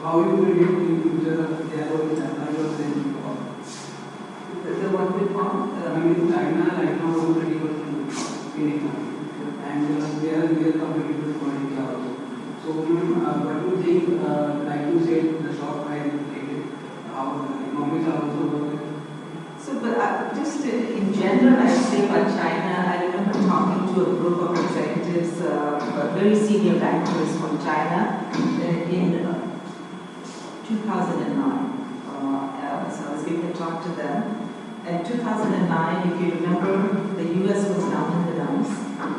How you predict in future their growth rate? The what we call? China right now over 30% in India, and they are real competitors for India also. So, what do you think? Like you said, the stock price is related. How economics are also working. So, but just in general, I say about China, I remember talking to a group of executives, very senior bankers from China in 2009. So I was able to talk to them. In 2009, if you remember, the US was down in the dumps.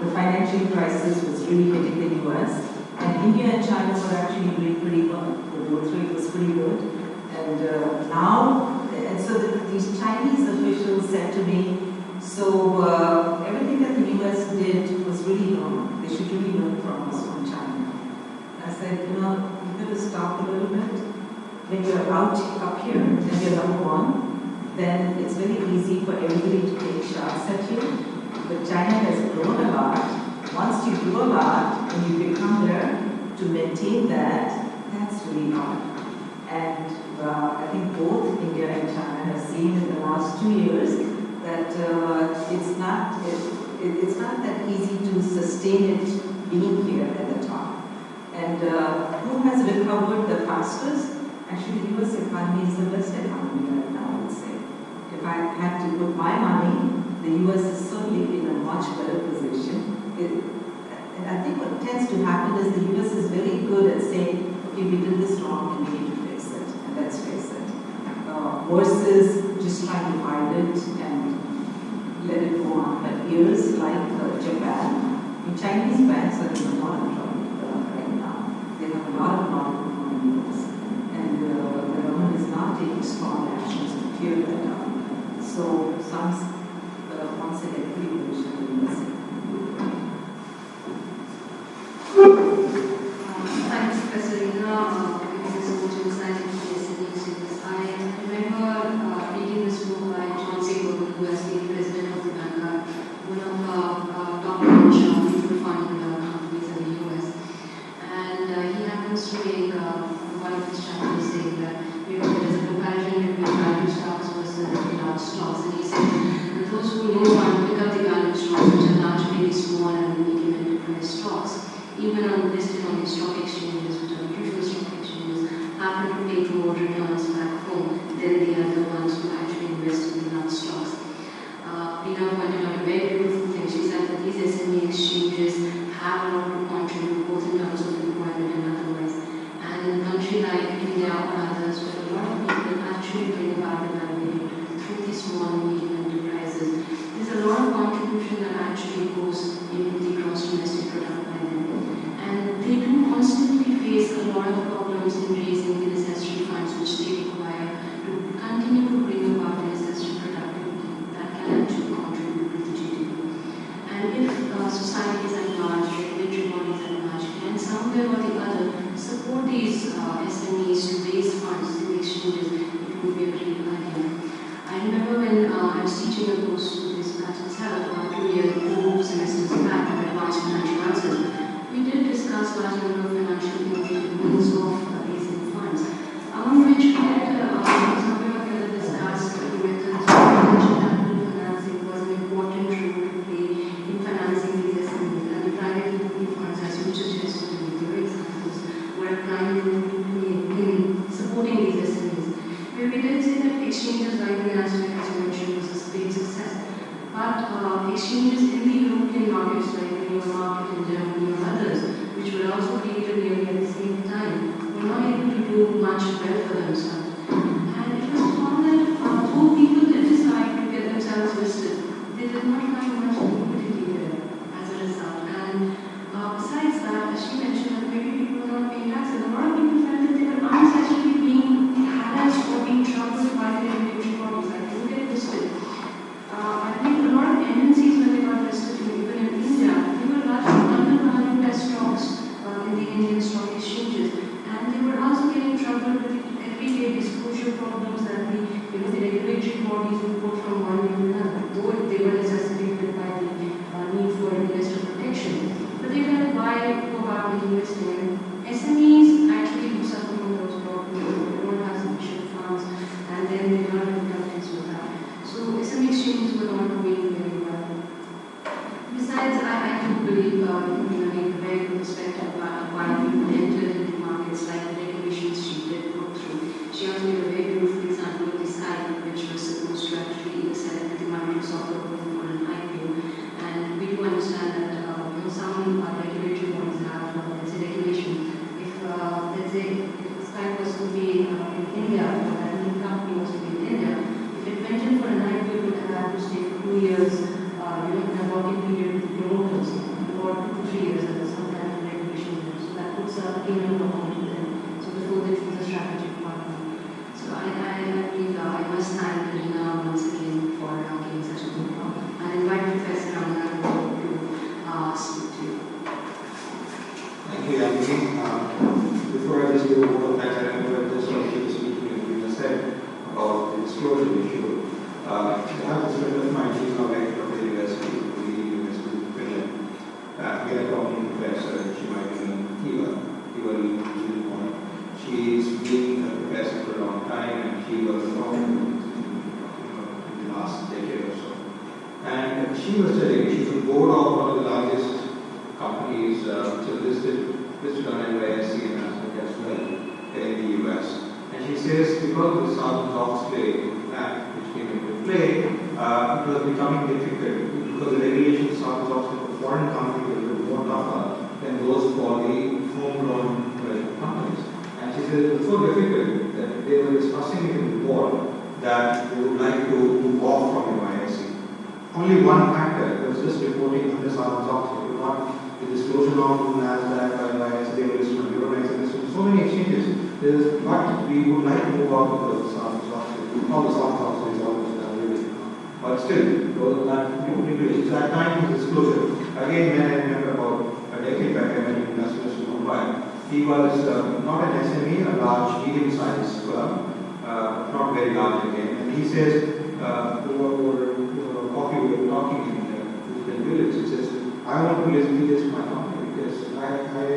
The financial crisis was really hitting the US. And India and China were actually doing pretty well. The growth rate was pretty good. And so these Chinese officials said to me, so everything that the US did was really wrong. They should really learn from us, from China. I said, you got to stop a little bit. When you're out up here and you're number one, then it's very easy for everybody to take shots at you. But China has grown a lot. Once you grow a lot and you become there, to maintain that, that's really hard. And I think both India and China have seen in the last 2 years that it's not that easy to sustain it being here at the top. And who has recovered the fastest? Actually, the US economy is the best economy right now, I would say. If I had to put my money, the US is certainly in a much better position. And I think what tends to happen is the US is very good at saying, okay, we did this wrong and we need to fix it, and let's face it. Versus just trying to hide it and let it go on. But years like Japan, Chinese banks are in a lot of trouble right now. They have a lot of non-performing loans. And the government is not taking strong actions to clear that up. So some once again pretty bullish on the US. Thanks, Professor Reena, for giving us so much insight into the SME students. I remember reading this book by John Seaborg, who has been president of the Vanguard, one of the top-notch mutual fund companies in the US. And he happens to make one of his chapters saying that there is a comparison between value stocks versus large stocks. And he said that those who know how to pick up the value stocks, which are largely small and medium enterprise stocks, even listed on the stock exchanges, which are usual stock exchanges, happen to take more returns back home than the other ones who actually invest in the large stocks. Reena pointed out a very beautiful thing. She said that these SME exchanges have a lot to contribute, both in terms of employment and otherwise. And in a country like India or others, where a lot of people actually bring about the value through these small and medium enterprises, there's a lot of contribution that actually goes into the gross domestic product by them. And they do constantly face a lot of problems in raising the necessary funds which they require to continue to bring about the necessary productivity that can actually contribute to the GTU. And if societies at large, regulatory bodies at large, can somewhere or the other support these SMEs to raise funds through exchanges, it would be a great idea. I remember when I was teaching a course to this batch itself about 2 semesters back on advanced financial answers. We did discuss large number of financial means of raising funds, among which we did somewhere or the other discuss the methods of venture capital financing was an important role to play in financing these SMEs, and the private equity funds, as you suggested in your examples, were a prime role to play in supporting these SMEs. Where we did say that exchanges like the Nasdaq, as you mentioned, was a great success, but exchanges in the European markets like the New York market you, Anthony. Before I just give a word of thanks, I remember just what you were speaking and you just said about the disclosure issue. I have this friend of mine, she's now lecturer of the university, the University of Finland. We are talking professor, and she might be in Eva, she's been a professor for a long time, and she was in the last decade or so. And she was telling me, she's on board of one of the largest companies which are listed on NYSE and Nasdaq as well in the US. And she says because of the Sarbanes-Oxley Act which came into play, it was becoming difficult because the regulations Sarbanes-Oxley for foreign companies were more tougher than those for the homegrown companies. And she said it was so difficult that they were discussing it in the board that they would like to move off from NYSE. Only one factor was just reporting under Sarbanes-Oxley, not the disclosure norm from Nasdaq, NYSE, they were listed on Euronext, and so many exchanges. But we would like to move out of the Sarbanes-Oxley. All the Sarbanes-Oxley is almost done really. But still, those are not regulations. That time was disclosure. Again, when I remember about a decade back, I went to Industrialist in Mumbai. He was not an SME, a large, medium-sized firm, not very large again. And he says, we were talking in the village. He says, I want to list my company because I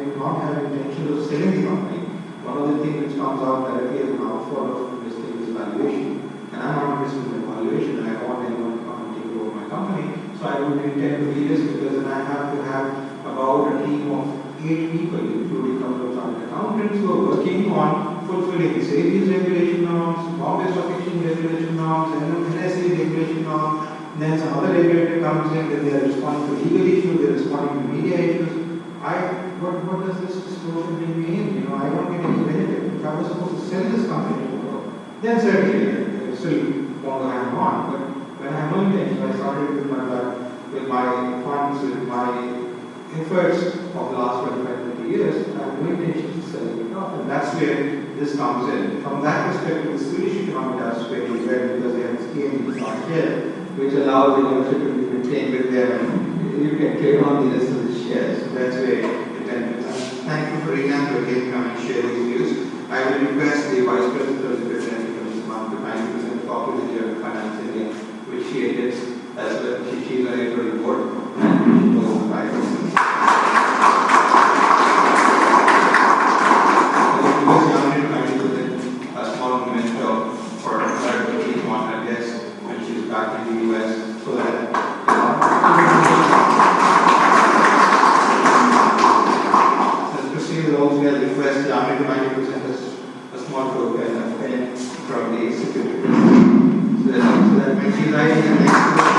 do not have intention of selling the company. One of the things which comes out directly as an outfall of listing is valuation. And I'm not interested in valuation, and I don't want anyone to come and take over my company. So I would intend to delist because then I have to have about a team of 8 people, including a couple of chartered accountants who are working on fulfilling the SEBI's regulation norms, Bombay Stock Exchange regulation norms, and NSE regulation norms. Then some other regulator comes in, that they are responding to legal issues, they are responding to media issues. What does this disclosure mean? I don't get any benefit. If I was supposed to sell this company to the world, then certainly I still want to hang on. But when I have no intention, I started with my funds, with my efforts of the last 25-30 years, I have no intention to sell it off. And that's where this comes in. From that perspective, the Swedish economy does very well because they have a scheme in share, which allows the ownership to be maintained with them. You can trade on the rest of the shares. So that's where it benefits. Thank you for Reena to again come and share these views. I will request the Vice President of the President of this month to kindly present a copy of the Journal of Finance India, which she edits as well. She is on editorial board and she knows the titles. A small memento for her to keep on her desk when she's back in the US so that also has requested Yami to kindly present us a small token and a pen from the secretary. So that when she's writing the next